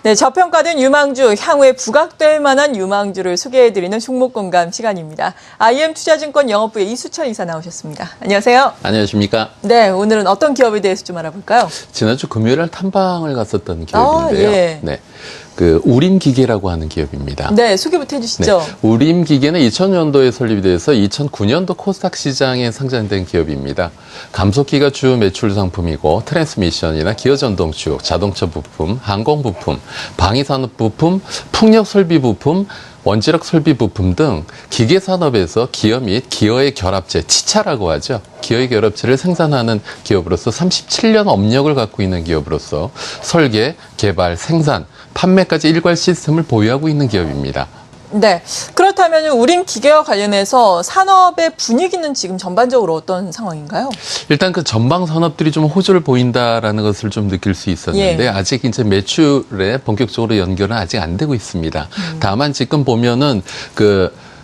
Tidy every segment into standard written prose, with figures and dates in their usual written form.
네, 저평가된 유망주, 향후에 부각될 만한 유망주를 소개해드리는 종목공감 시간입니다. IM투자증권 영업부의 이수철 이사 나오셨습니다. 안녕하세요. 안녕하십니까. 네, 오늘은 어떤 기업에 대해서 좀 알아볼까요? 지난주 금요일날 탐방을 갔었던 기업인데요. 예. 네. 우림기계라고 하는 기업입니다. 네, 소개부터 해주시죠. 네. 우림기계는 2000년도에 설립이 돼서 2009년도 코스닥 시장에 상장된 기업입니다. 감속기가 주 매출 상품이고 트랜스미션이나 기어전동 주요, 자동차 부품, 항공 부품, 방위산업 부품, 풍력 설비 부품, 원자력 설비 부품 등 기계 산업에서 기어 및 기어의 결합체, 치차라고 하죠. 기어의 결합체를 생산하는 기업으로서 37년 업력을 갖고 있는 기업으로서 설계, 개발, 생산, 판매까지 일괄 시스템을 보유하고 있는 기업입니다. 네, 그렇다면 우림 기계와 관련해서 산업의 분위기는 지금 전반적으로 어떤 상황인가요? 일단 그 전방 산업들이 좀 호조를 보인다라는 것을 좀 느낄 수 있었는데 아직 이제 매출에 본격적으로 연결은 아직 안 되고 있습니다. 다만 지금 보면은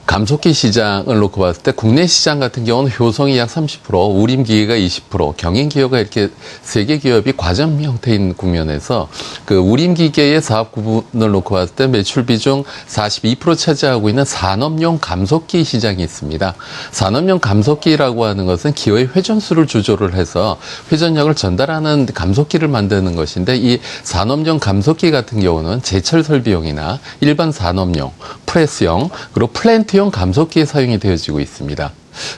감속기 시장을 놓고 봤을 때 국내 시장 같은 경우는 효성이 약 30%, 우림기계가 20%, 경인기어가 이렇게 세 개 기업이 과점 형태인 국면에서 우림기계의 사업 구분을 놓고 봤을 때 매출 비중 42% 차지하고 있는 산업용 감속기 시장이 있습니다. 산업용 감속기라고 하는 것은 기어의 회전수를 조절을 해서 회전력을 전달하는 감속기를 만드는 것인데 이 산업용 감속기 같은 경우는 제철 설비용이나 일반 산업용, 프레스용, 그리고 플랜트용 감속기에 사용이 되어지고 있습니다.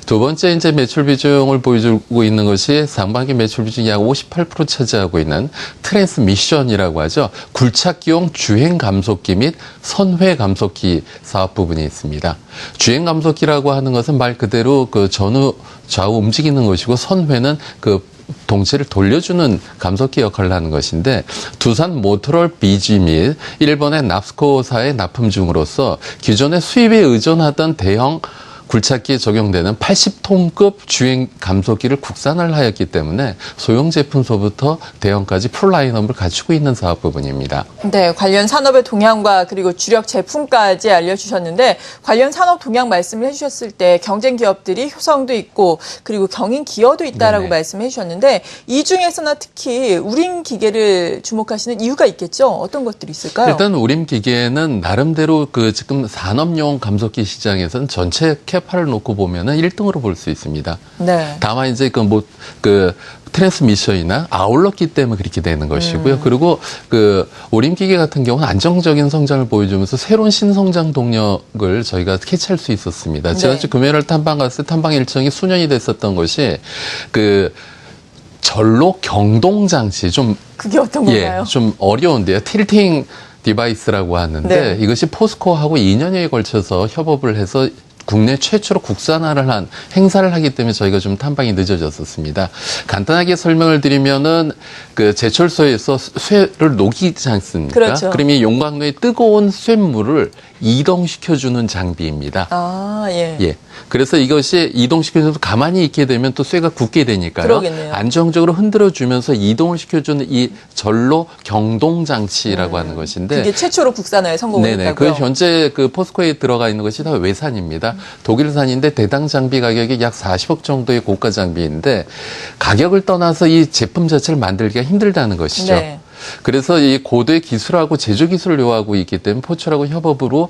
두 번째 이제 매출 비중을 보여주고 있는 것이 상반기 매출 비중이 약 58% 차지하고 있는 트랜스미션이라고 하죠. 굴착기용 주행 감속기 및 선회 감속기 사업 부분이 있습니다. 주행 감속기라고 하는 것은 말 그대로 전후 좌우 움직이는 것이고 선회는 동체를 돌려주는 감속기 역할을 하는 것인데 두산 모터롤 BG 및 일본의 납스코사의 납품 중으로서 기존의 수입에 의존하던 대형 굴착기에 적용되는 80톤급 주행 감속기를 국산을 하였기 때문에 소형 제품소부터 대형까지 풀라인업을 갖추고 있는 사업 부분입니다. 네, 관련 산업의 동향과 그리고 주력 제품까지 알려주셨는데 관련 산업 동향 말씀을 해주셨을 때 경쟁 기업들이 효성도 있고 그리고 경인 기어도 있다라고 말씀해 주셨는데 이 중에서나 특히 우림 기계를 주목하시는 이유가 있겠죠? 어떤 것들이 있을까요? 일단 우림 기계는 나름대로 지금 산업용 감속기 시장에서는 전체 캐파를 놓고 보면은 1등으로 볼 수 있습니다. 네. 다만 이제 트랜스미션이나 아울렀기 때문에 그렇게 되는 것이고요. 그리고 우림 기계 같은 경우는 안정적인 성장을 보여주면서 새로운 신성장 동력을 저희가 캐치할 수 있었습니다. 지난주 금요일 탐방 갔을 때 탐방 일정이 수년이 됐었던 것이 전로 경동 장치 그게 어떤 건가요? 좀 어려운데요. 틸팅 디바이스라고 하는데 이것이 포스코하고 2년여에 걸쳐서 협업을 해서 국내 최초로 국산화를 한 행사를 하기 때문에 저희가 좀 탐방이 늦어졌었습니다. 간단하게 설명을 드리면은 제철소에서 쇠를 녹이지 않습니까? 그렇죠. 그러면 용광로에 뜨거운 쇳물을 이동시켜주는 장비입니다. 예. 그래서 이것이 이동시켜줘도 가만히 있게 되면 또 쇠가 굳게 되니까요. 그러겠네요. 안정적으로 흔들어주면서 이동을 시켜주는 이 전로 경동 장치라고 하는 것인데 그게 최초로 국산화에 성공했다고요? 그 현재 포스코에 들어가 있는 것이 다 외산입니다. 독일산인데 대당 장비 가격이 약 40억 정도의 고가 장비인데 가격을 떠나서 이 제품 자체를 만들기가 힘들다는 것이죠. 네. 그래서 이 고도의 기술하고 제조 기술을 요하고 있기 때문에 포철하고 협업으로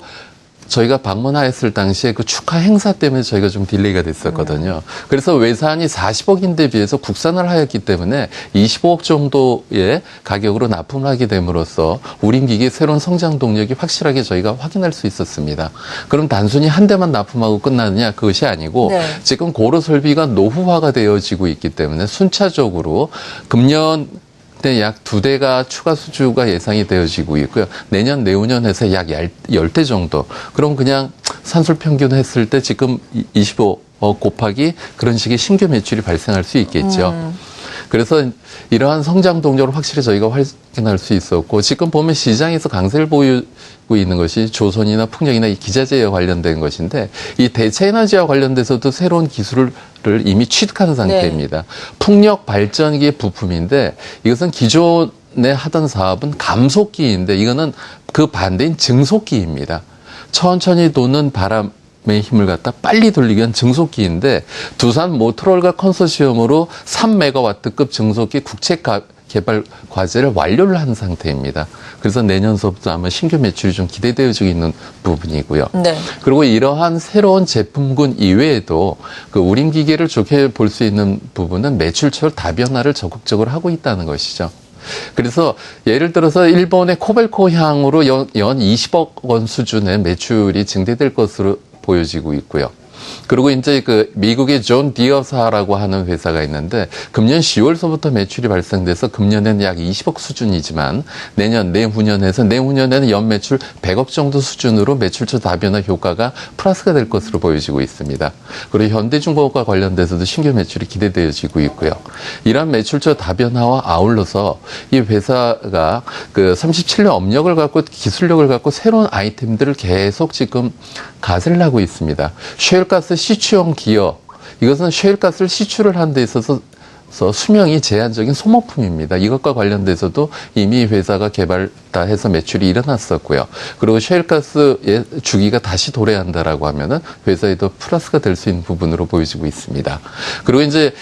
저희가 방문하였을 당시에 축하 행사 때문에 저희가 좀 딜레이가 됐었거든요. 그래서 외산이 40억인데 비해서 국산을 하였기 때문에 25억 정도의 가격으로 납품을 하게 됨으로써 우림기계의 새로운 성장 동력이 확실하게 저희가 확인할 수 있었습니다. 그럼 단순히 한 대만 납품하고 끝나느냐? 그것이 아니고 지금 고로 설비가 노후화가 되어지고 있기 때문에 순차적으로 금년 약 2대가 추가 수주가 예상이 되어지고 있고요. 내년, 내후년 해서 약 10대 정도. 그럼 그냥 산술 평균 했을 때 지금 25억 곱하기 그런 식의 신규 매출이 발생할 수 있겠죠. 그래서 이러한 성장 동력을 확실히 저희가 확인할 수 있었고 지금 보면 시장에서 강세를 보이고 있는 것이 조선이나 풍력이나 이 기자재와 관련된 것인데 이 대체 에너지와 관련돼서도 새로운 기술을 이미 취득한 상태입니다. 풍력 발전기의 부품인데 이것은 기존에 하던 사업은 감속기인데 이거는 그 반대인 증속기입니다. 천천히 도는 바람의 힘을 갖다 빨리 돌리기 위한 증속기인데 두산 모터롤과 컨소시엄으로 3메가와트급 증속기 국책 개발 과제를 완료를 한 상태입니다. 그래서 내년서부터 아마 신규 매출이 좀 기대되어지고 있는 부분이고요. 네. 그리고 이러한 새로운 제품군 이외에도 그 우림 기계를 좋게 볼 수 있는 부분은 매출처 다변화를 적극적으로 하고 있다는 것이죠. 그래서 예를 들어서 일본의 코벨코 향으로 연 20억 원 수준의 매출이 증대될 것으로 보여지고 있고요. 그리고 이제 그 미국의 존 디어사라고 하는 회사가 있는데 금년 10월서부터 매출이 발생돼서 금년에는 약 20억 수준이지만 내후년에는 연 매출 100억 정도 수준으로 매출처 다변화 효과가 플러스가 될 것으로 보여지고 있습니다. 그리고 현대중공업과 관련돼서도 신규 매출이 기대되어지고 있고요. 이러한 매출처 다변화와 아울러서 이 회사가 그 37년 업력을 갖고 기술력을 갖고 새로운 아이템들을 계속 지금 가세를 하고 있습니다. 셰일가스 시추용 기어, 이것은 셰일가스를 시추를 하는 데 있어서 수명이 제한적인 소모품입니다. 이것과 관련돼서도 이미 회사가 개발해서 매출이 일어났었고요. 그리고 셰일가스의 주기가 다시 도래한다라고 하면은 회사에도 플러스가 될 수 있는 부분으로 보여지고 있습니다. 그리고 이제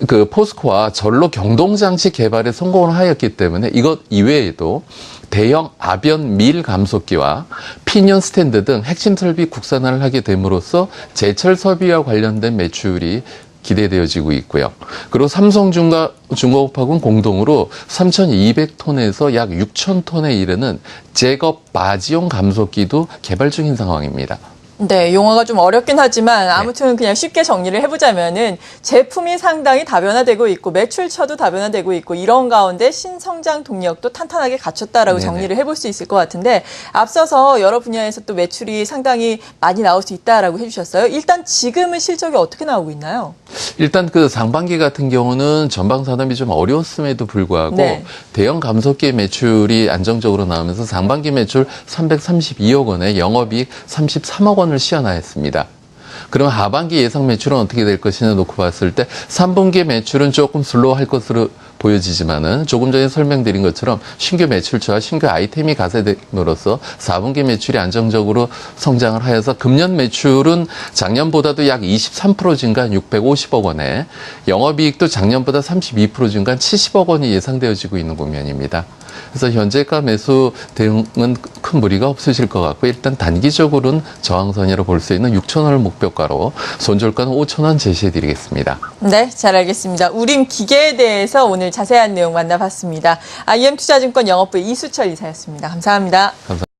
그 포스코와 전로 경동장치 개발에 성공을 하였기 때문에 이것 이외에도 대형 아변 밀 감속기와 피니언 스탠드 등 핵심 설비 국산화를 하게 됨으로써 제철 설비와 관련된 매출이 기대되어지고 있고요. 그리고 삼성중공업하고는 공동으로 3,200톤에서 약 6,000톤에 이르는 제거 바지용 감속기도 개발 중인 상황입니다. 네, 용어가 좀 어렵긴 하지만 아무튼 그냥 쉽게 정리를 해보자면은 제품이 상당히 다변화되고 있고 매출처도 다변화되고 있고 이런 가운데 신성장 동력도 탄탄하게 갖췄다라고 네네. 정리를 해볼 수 있을 것 같은데 앞서서 여러 분야에서 또 매출이 상당히 많이 나올 수 있다라고 해주셨어요. 일단 지금은 실적이 어떻게 나오고 있나요? 일단 그 상반기 같은 경우는 전방 산업이 좀 어려웠음에도 불구하고 네. 대형 감속기 매출이 안정적으로 나오면서 상반기 매출 332억 원에 영업이익 33억 원을 시현하였습니다. 그럼 하반기 예상 매출은 어떻게 될 것이냐 놓고 봤을 때 3분기 매출은 조금 슬로우할 것으로 보여지지만은 조금 전에 설명드린 것처럼 신규 매출처와 신규 아이템이 가세됨으로써 4분기 매출이 안정적으로 성장을 하여서 금년 매출은 작년보다도 약 23% 증가한 650억 원에 영업이익도 작년보다 32% 증가한 70억 원이 예상되어지고 있는 국면입니다. 그래서 현재가 매수 대응은 큰 무리가 없으실 것 같고 일단 단기적으로는 저항선이라고 볼 수 있는 6,000원을 목표가로 손절가는 5,000원 제시해드리겠습니다. 네, 잘 알겠습니다. 우림 기계에 대해서 오늘 자세한 내용 만나봤습니다. IM투자증권 영업부의 이수철 이사였습니다. 감사합니다. 감사합니다.